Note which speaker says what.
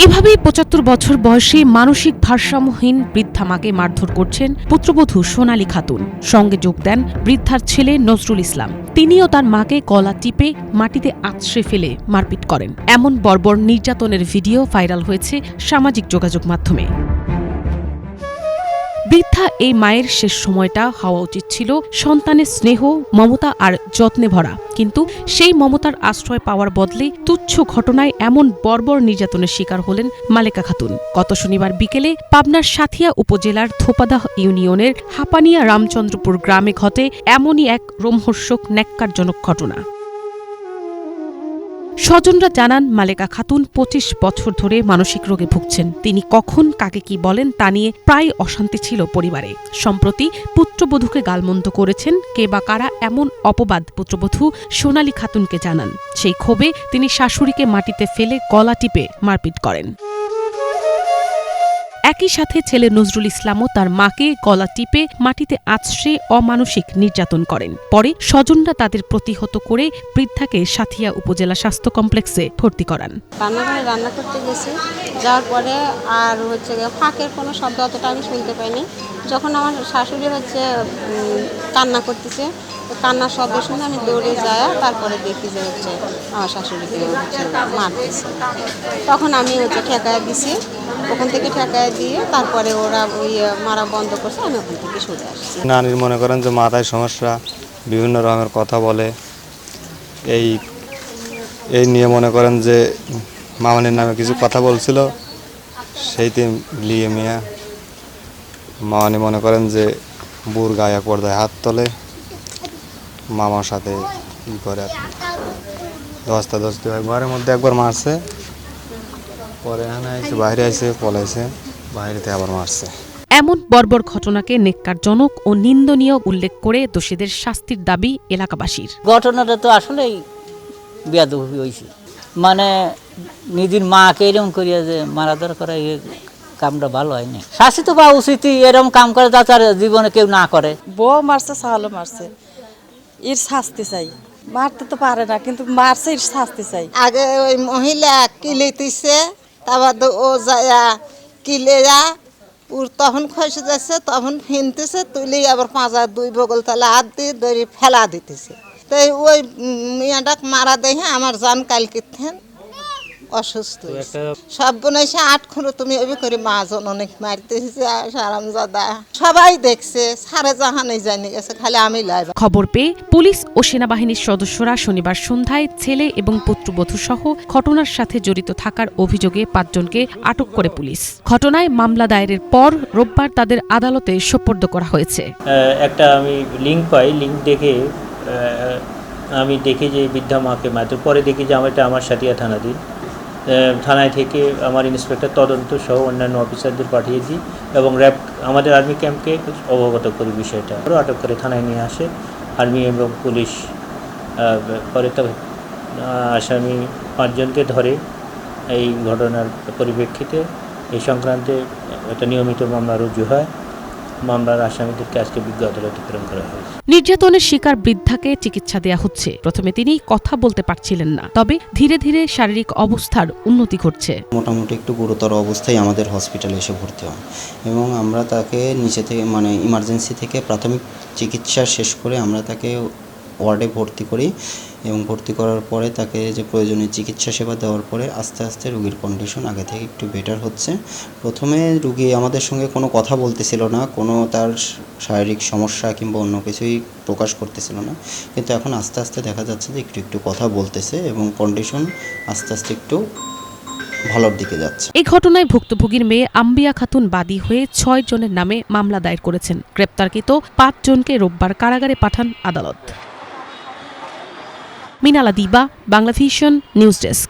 Speaker 1: এভাবেই ৭৫ বছর বয়সী মানসিক ভারসাম্যহীন বৃদ্ধা মাকে মারধর করছেন পুত্রবধূ সোনালী খাতুন। সঙ্গে যোগ দেন বৃদ্ধার ছেলে নজরুল ইসলাম। তিনিও তার মাকে গলা টিপে মাটিতে আছড়ে ফেলে মারপিট করেন। এমন বর্বর নির্যাতনের ভিডিও ভাইরাল হয়েছে সামাজিক যোগাযোগ মাধ্যমে। বৃদ্ধা এই মায়ের শেষ সময়টা হওয়া উচিত ছিল সন্তানের স্নেহ, মমতা আর যত্নে ভরা, কিন্তু সেই মমতার আশ্রয় পাওয়ার বদলে তুচ্ছ ঘটনায় এমন বর্বর নির্যাতনের শিকার হলেন মালেকা খাতুন। গত শনিবার বিকেলে পাবনার সাথিয়া উপজেলার থোপাদাহ ইউনিয়নের হাপানিয়া রামচন্দ্রপুর গ্রামে ঘটে এমনই এক রোমহর্ষক ন্যাক্কারজনক ঘটনা। স্বজনরা জানান, মালেকা খাতুন ২৫ বছর ধরে মানসিক রোগে ভুগছেন। তিনি কখন কাকে কি বলেন তা নিয়ে প্রায় অশান্তি ছিল পরিবারে। সম্প্রতি পুত্রবধূকে গালমন্দ করেছেন কে বা কারা, এমন অপবাদ পুত্রবধূ সোনালী খাতুনকে জানান। সেই ক্ষোভে তিনি শাশুড়িকে মাটিতে ফেলে গলা টিপে মারপিট করেন। একই সাথে ছেলে নজরুল ইসলামও তার মাকে গলা টিপে মাটিতে আছড়ে অমানসিক নির্যাতন করেন। পরে স্বজনরা তাদের প্রতিহত করে বৃদ্ধাকে সাথিয়া উপজেলা স্বাস্থ্য কমপ্লেক্সে ভর্তি করান।
Speaker 2: রান্না করতে গেছি, যাওয়ার পরে আর ফাঁকের কোনো শব্দ অতটা আমি শুনতে পাইনি। যখন আমার শাশুড়ি কান্না করতেছে, কান্নার শব্দ শুনে আমি দৌড়ে যাই, তারপরে দেখি যে আমার শাশুড়িকে মারতেছে। তখন আমি ঠেকায় দিছি, ওখান থেকে ঠেকায় দিয়ে তারপরে ওরা মারা বন্ধ করছে, আমি ওখান থেকে সরে আসছি।
Speaker 3: নানির মনে করেন যে মাথায় সমস্যা, বিভিন্ন রকমের কথা বলে, এই নিয়ে মনে করেন যে মামানির নামে কিছু কথা বলছিল, সেইতে লিয়ে মিয়া মামানি মনে করেন যে বুর গায়ে পর্দায় হাত তোলে, মামার সাথে ই করে আর ধস্তাধস্তি হয়। ঘরের মধ্যে একবার মারছে, পরে এখানে আইসে, বাইরে আইসে, পলাইছে, বাইরেতে আবার মারছে।
Speaker 1: এমন বর্বর ঘটনাকে নেক্কারজনক ও নিন্দনীয় উল্লেখ করে দোষীদের শাস্তির দাবি এলাকাবাসীর।
Speaker 4: ঘটনাটা তো আসলেই বেয়াদবি হয়েছে, মানে নিজের মাকে এরকম করিয়া যে মারাধর করা, এই কামটা ভালো হয়নি। শাস্তি তো পাওয়া উচিত, এরকম কাম করে তার জীবনে কেউ না করে।
Speaker 5: বউ মারছে, সাহালো মারছে, এর শাস্তি চাই। মারতে তো পারে না, কিন্তু মারছে, এর শাস্তি চাই।
Speaker 2: আগে ওই মহিলা কিলেতিছে, তারপর ও যায়া কিলেয়া তখন খসে যাচ্ছে, তখন ফিনতেছে, তুলে আবার পাঁচা দুই বগল তালে হাত দিয়ে দড়ি ফেলা দিতেছে। তাই ওই মেয়েটাক মারা দেখে আমার জান কালকে অসুস্থ সব বনাইছে ৮ খুঁড়ো তুমি ওই করে মাজন অনেক মারতেছে, আরামজাদা সবাই দেখছে, সারে জাহানে জানি গেছে, খালি আমি লাইভ।
Speaker 1: খবর পেয়ে পুলিশ ও সেনাবাহিনীর সদস্যরা শনিবার সন্ধ্যায় ছেলে এবং পুত্রবধূ সহ ঘটনার সাথে জড়িত থাকার অভিযোগে ৫ জনকে আটক করে পুলিশ। ঘটনায় মামলা দায়েরের পর রোববার তাদের আদালতে সোপর্দ করা হয়েছে।
Speaker 6: একটা আমি লিঙ্ক পাই, লিঙ্ক দেখে আমি দেখি যে বৃদ্ধা মাকে মারতে, পরে দেখি যে আমার সাথিয়া থানায় থেকে আমার ইন্সপেক্টর তদন্ত সহ অন্যান্য অফিসারদের পাঠিয়ে দিই এবং র্যাব আমাদের আর্মি ক্যাম্পকে অবগত করি বিষয়টা। আরও আটক করে থানায় নিয়ে আসে আর্মি এবং পুলিশ। পরে তো আসামি ৫ জনকে ধরে এই ঘটনার পরিপ্রেক্ষিতে এই সংক্রান্তে একটা নিয়মিত মামলা রুজু হয়। মামলার আসামিদেরকে আজকে বিজ্ঞ আদালতে প্রেরণ করা হয়েছে।
Speaker 1: নির্যাতনের শিকার বৃদ্ধাকে চিকিৎসা দেয়া হচ্ছে। প্রথমে তিনি কথা বলতে পারছিলেন না, তবে ধীরে ধীরে শারীরিক অবস্থার উন্নতি ঘটছে।
Speaker 7: মোটামুটি একটু গুরুতর অবস্থায় আমাদের হসপিটালে এসে ভর্তি হয় এবং আমরা তাকে নিচে থেকে ইমার্জেন্সি থেকে প্রাথমিক চিকিৎসা শেষ করে আমরা তাকে ওয়ার্ডে ভর্তি করি এবং ভর্তি করার পরে তাকে যে প্রয়োজনীয় চিকিৎসা সেবা দেওয়ার পরে আস্তে আস্তে রুগীর কন্ডিশন আগে থেকে একটু বেটার হচ্ছে। প্রথমে রুগী আমাদের সঙ্গে কোনো কথা বলতেছিল না, কোনো তার শারীরিক সমস্যা কিংবা অন্য কিছুই প্রকাশ করতেছিল না, কিন্তু এখন আস্তে আস্তে দেখা যাচ্ছে যে একটু একটু কথা বলতেছে এবং কন্ডিশন আস্তে আস্তে একটু ভালোর দিকে যাচ্ছে।
Speaker 1: এই ঘটনায় ভুক্তভোগীর মেয়ে আম্বিয়া খাতুন বাদী হয়ে ৬ জনের নামে মামলা দায়ের করেছেন। গ্রেপ্তারকৃত ৫ জনকে রোববার কারাগারে পাঠান আদালত। মিনালা দিবা, বাংলা ভিশন নিউজ ডেস্ক।